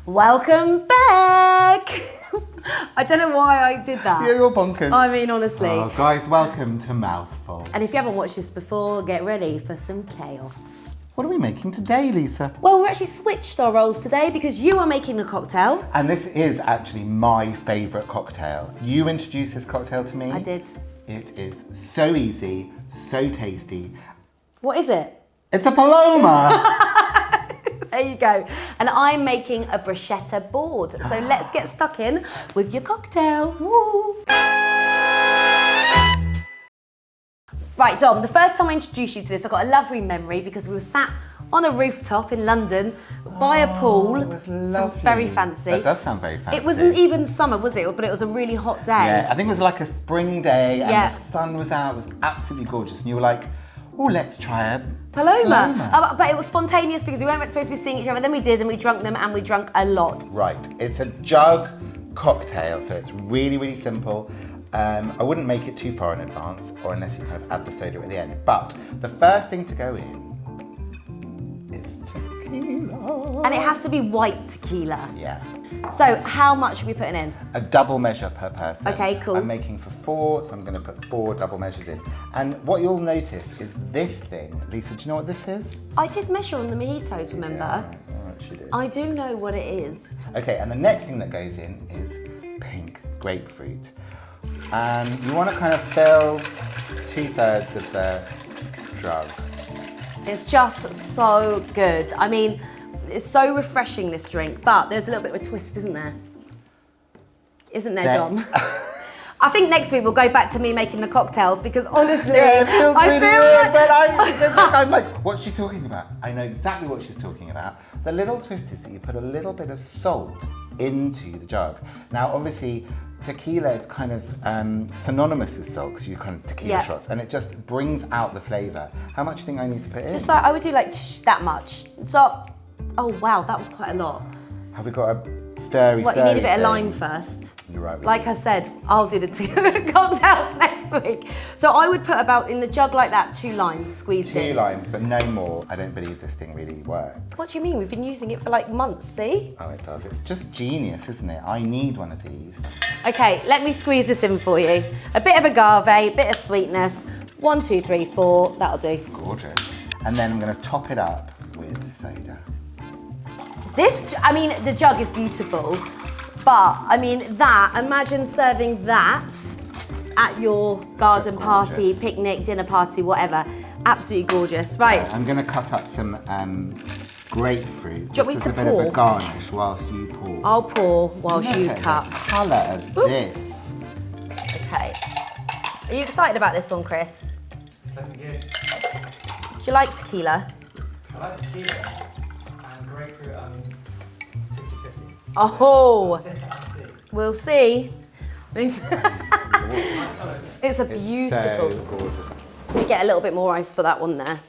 Welcome back! I don't know why I did that. Yeah, you're bonkers. I mean, honestly. Oh, guys, welcome to Mouthful. And if you haven't watched this before, get ready for some chaos. What are we making today, Lisa? Well, we're actually switched our roles today because you are making a cocktail. And this is actually my favourite cocktail. You introduced this cocktail to me. I did. It is so easy, so tasty. What is it? It's a Paloma! There you go. And I'm making a bruschetta board. So let's get stuck in with your cocktail. Woo. Right, Dom, the first time I introduced you to this, I got a lovely memory because we were sat on a rooftop in London by a pool. It was lovely. Sounds very fancy. That does sound very fancy. It wasn't even summer, was it? But it was a really hot day. Yeah, I think it was like a spring day and the sun was out. It was absolutely gorgeous. And you were like, oh, let's try a Paloma. But it was spontaneous because we weren't supposed to be seeing each other. Then we did, and we drank them, and we drank a lot. Right, it's a jug cocktail, so it's really, really simple. I wouldn't make it too far in advance, or unless you kind of add the soda at the end. But the first thing to go in is tequila. And it has to be white tequila. Yeah. So how much are we putting in? A double measure per person. Okay, cool. I'm making for 4, so I'm going to put 4 double measures in. And what you'll notice is this thing. Lisa, do you know what this is? I did measure on the mojitos, remember? Yeah, she did. I do know what it is. Okay, and the next thing that goes in is pink grapefruit. And you want to kind of fill 2/3 of the jug. It's just so good. I mean, it's so refreshing, this drink, but there's a little bit of a twist, isn't there? Isn't there, Dom? I think next week we'll go back to me making the cocktails because honestly, yeah, it feels I really feel weird, like... but I'm like, what's she talking about? I know exactly what she's talking about. The little twist is that you put a little bit of salt into the jug. Now, obviously, tequila is kind of synonymous with salt because you kind of tequila shots, and it just brings out the flavour. How much do you think I need to put in? Just like, I would do like that much. So, oh wow, that was quite a lot. Have we got a stirry? What, you need a bit of lime first. You're right. Like I said, I'll do the cocktails next week. So I would put about, in the jug like that, 2 limes squeezed in. 2 limes, but no more. I don't believe this thing really works. What do you mean? We've been using it for like months, see? Oh, it does. It's just genius, isn't it? I need one of these. Okay, let me squeeze this in for you. A bit of agave, a bit of sweetness. 1, 2, 3, 4, that'll do. Gorgeous. And then I'm going to top it up with soda. This, I mean, the jug is beautiful, but I mean imagine serving that at your garden party, picnic, dinner party, whatever. Absolutely gorgeous. Right. I'm going to cut up some grapefruit. Do you want me just to as a bit pour? of a garnish whilst you pour. I'll pour whilst you Look at cut. the colour of this. Okay. Are you excited about this one, Chris? It's looking good. Do you like tequila? I like tequila and grapefruit 50-50. Oh, I'll see. we'll see. Nice colour. It's a beautiful. So gorgeous. We get a little bit more ice for that one there.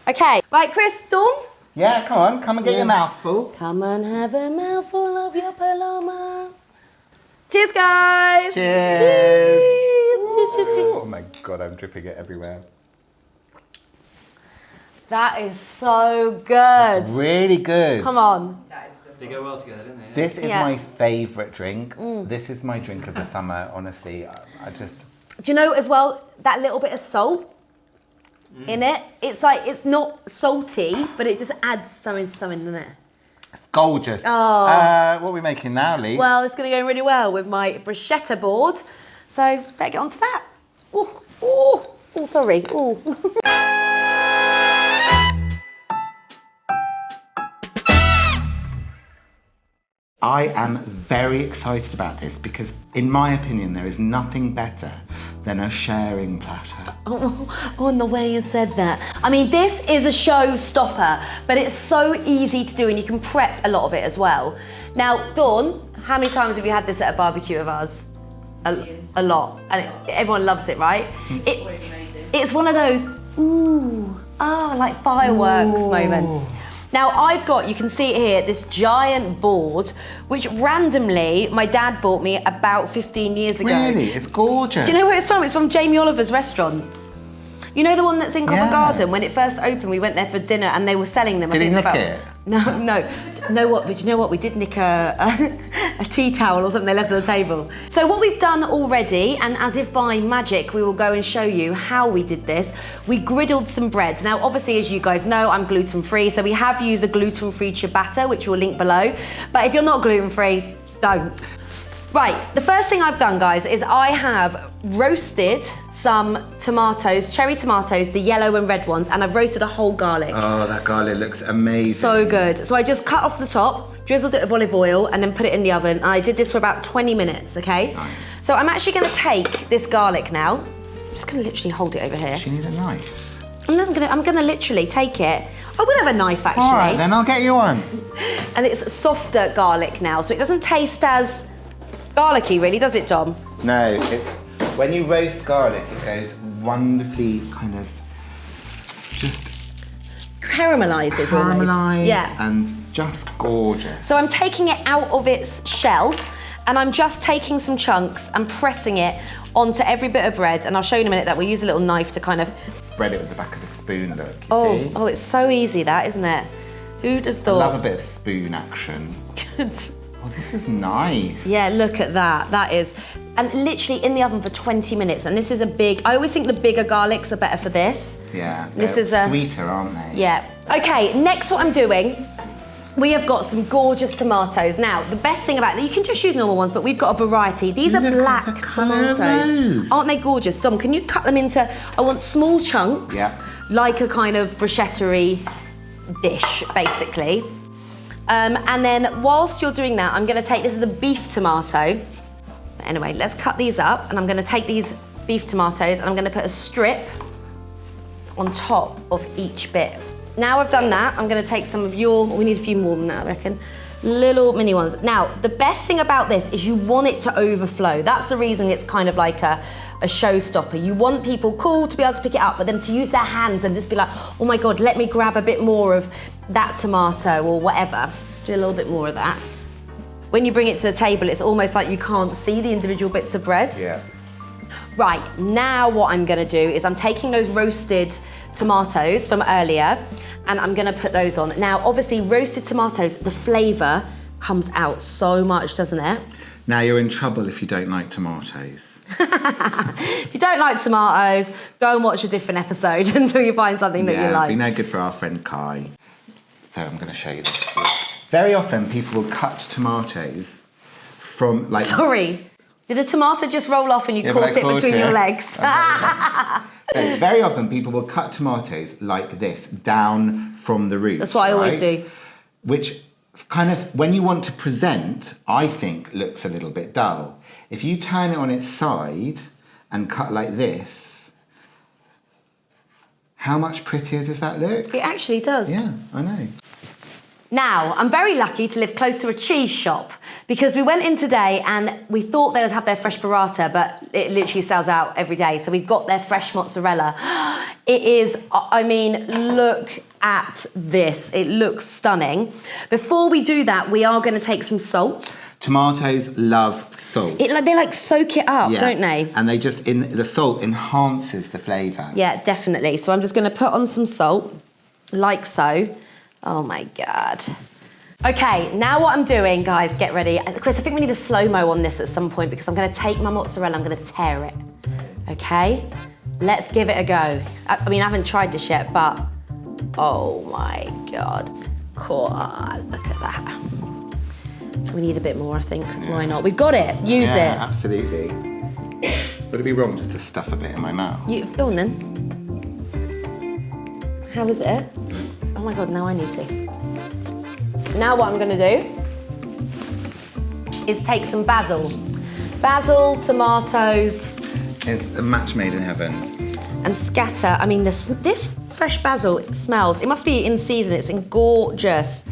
Okay, right, Chris, Dawn? Yeah, come on, come and get your mouthful. Come and have a mouthful of your Paloma. Cheers, guys. Cheers. Cheers. Oh my God, I'm dripping it everywhere. That is so good. It's really good. Come on. They go well together, don't they? This is Yeah. my favourite drink. This is my drink of the summer, honestly. I just... Do you know as well, that little bit of salt in it? It's like, it's not salty, but it just adds something, doesn't it? Gorgeous. Oh. What are we making now, Lee? Well, it's going to go really well with my bruschetta board. So, better get on to that. Oh, sorry. Ooh. I am very excited about this because, in my opinion, there is nothing better than a sharing platter. Oh, and the way you said that. I mean, this is a showstopper, but it's so easy to do and you can prep a lot of it as well. Now, Dawn, how many times have you had this at a barbecue of ours? A lot. And everyone loves it, right? It's one of those, like fireworks moments. Now I've got, you can see it here, this giant board, which randomly my dad bought me about 15 years ago. Really? It's gorgeous. Do you know where it's from? It's from Jamie Oliver's restaurant. You know the one that's in Covent Garden? When it first opened, we went there for dinner and they were selling them. Did he nick it? No, no. Know what? Do you know what? We did nick a tea towel or something they left on the table. So what we've done already, and as if by magic, we will go and show you how we did this. We griddled some bread. Now, obviously, as you guys know, I'm gluten-free, so we have used a gluten-free ciabatta, which we'll link below. But if you're not gluten-free, don't. Right, the first thing I've done, guys, is I have roasted some tomatoes, cherry tomatoes, the yellow and red ones, and I've roasted a whole garlic. Oh, that garlic looks amazing. So good. So I just cut off the top, drizzled it with olive oil, and then put it in the oven. And I did this for about 20 minutes, okay? Nice. So I'm actually gonna take this garlic now. I'm just gonna literally hold it over here. Do you need a knife? I'm gonna literally take it. I would have a knife, actually. All right, then I'll get you one. And it's softer garlic now, so it doesn't taste as garlicky, really, does it, Dom? No, it's, when you roast garlic, it goes wonderfully kind of just Caramelizes almost. caramelized Yeah. and just gorgeous. So I'm taking it out of its shell, and I'm just taking some chunks and pressing it onto every bit of bread. And I'll show you in a minute that we use a little knife to kind of... Spread it with the back of a spoon, look, you see? Oh, it's so easy, that, isn't it? Who'd have thought? Love a bit of spoon action. Good. Oh, this is nice. Yeah, look at that. That is, and literally in the oven for 20 minutes. And this is a big, I always think the bigger garlics are better for this. Yeah, This they're is a- sweeter, aren't they? Yeah. Okay, next what I'm doing, we have got some gorgeous tomatoes. Now, the best thing about it, you can just use normal ones, but we've got a variety. These are Look at black the colour of tomatoes. those. Aren't they gorgeous? Dom, can you cut them into, I want small chunks, Yeah. like a kind of bruschetta-y dish, basically. And then whilst you're doing that, I'm gonna take, this is a beef tomato. But anyway, let's cut these up, and I'm gonna take these beef tomatoes and I'm gonna put a strip on top of each bit. Now I've done that, I'm gonna take some of your, we need a few more than that, I reckon. Little mini ones. Now, the best thing about this is you want it to overflow. That's the reason it's kind of like a showstopper. You want people cool to be able to pick it up, but them to use their hands and just be like, oh my God, let me grab a bit more of that tomato or whatever. Let's do a little bit more of that. When you bring it to the table, it's almost like you can't see the individual bits of bread. Yeah. Right, now what I'm gonna do is I'm taking those roasted tomatoes from earlier and I'm gonna put those on. Now, obviously, roasted tomatoes, the flavor comes out so much, doesn't it? Now you're in trouble if you don't like tomatoes. If you don't like tomatoes, go and watch a different episode until you find something that you Yeah, like. be no good for our friend Kai. So I'm going to show you this. Very often people will cut tomatoes from like... Sorry, did a tomato just roll off and you Yeah, but caught I it caught between it. your legs? So very often people will cut tomatoes like this, down from the root. That's what I always right? do. Which kind of, when you want to present, I think looks a little bit dull. If you turn it on its side and cut like this, how much prettier does that look? It actually does. Yeah, I know. Now, I'm very lucky to live close to a cheese shop because we went in today and we thought they would have their fresh burrata, but it literally sells out every day. So we've got their fresh mozzarella. It is, I mean, look at this. It looks stunning. Before we do that, we are going to take some salt. Tomatoes love salt. They like soak it up, Yeah, don't they? And they just, the salt enhances the flavour. Yeah, definitely. So I'm just going to put on some salt, like so. Oh my God. Okay, now what I'm doing, guys, get ready. Chris, I think we need a slow-mo on this at some point because I'm gonna take my mozzarella, I'm gonna tear it, okay? Let's give it a go. I mean, I haven't tried this yet, but oh my God. God, look at that. We need a bit more, I think, because why not? We've got it, use it. Absolutely. Would it be wrong just to stuff a bit in my mouth? Go on then. How is it? Oh my God, now I need to. Now what I'm gonna do is take some basil. Basil, tomatoes. It's a match made in heaven. And scatter. I mean, this fresh basil, it smells. It must be in season, it's gorgeous.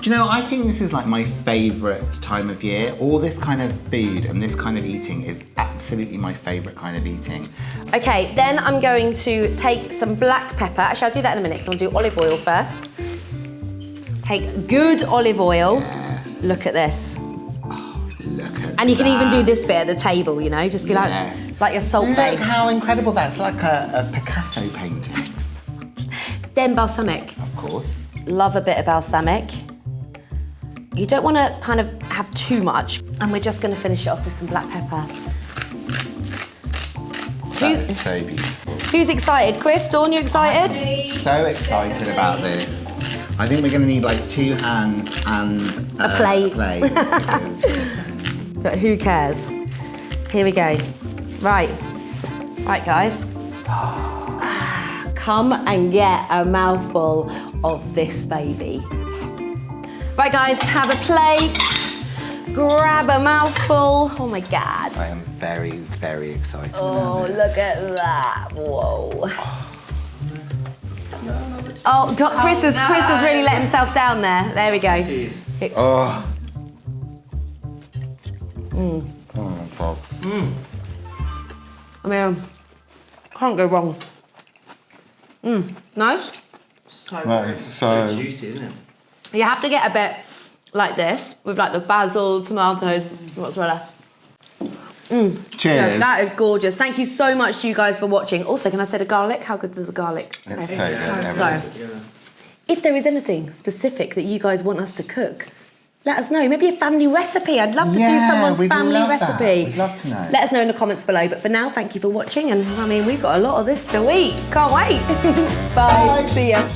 Do you know, I think this is like my favourite time of year. All this kind of food and this kind of eating is absolutely my favourite kind of eating. Okay, then I'm going to take some black pepper. Actually, I'll do that in a minute because I'm gonna do olive oil first. Take good olive oil. Yes. Look at this. Oh, look at And you can even do that. this bit at the table, you know, just be Yes. like your salt Look bay. how incredible that's like a Picasso painting. Then balsamic. Of course. Love a bit of balsamic. You don't want to kind of have too much. And we're just going to finish it off with some black pepper. That is so beautiful. Who's excited? Chris, Dawn, you excited? So excited about this. I think we're going to need like 2 hands and A plate. because- But who cares? Here we go. Right, guys. Come and get a mouthful of this baby. Right, guys, have a plate. Grab a mouthful. Oh my God. I am very, very excited. Oh, look at that. Whoa. Oh, Chris has really let himself down there. There we go. Cheese. Oh. Oh my God. I mean, can't go wrong. Nice. That is so- juicy, isn't it? You have to get a bit like this with like the basil, tomatoes, mozzarella. Cheers. That is gorgeous. Thank you so much to you guys for watching. Also, can I say the garlic? How good is the garlic? It's so good. So, if there is anything specific that you guys want us to cook, let us know. Maybe a family recipe. I'd love to do someone's we'd family love that. recipe. We'd love to know. Let us know in the comments below. But for now, thank you for watching. And I mean, we've got a lot of this to eat. Can't wait. Bye. See ya.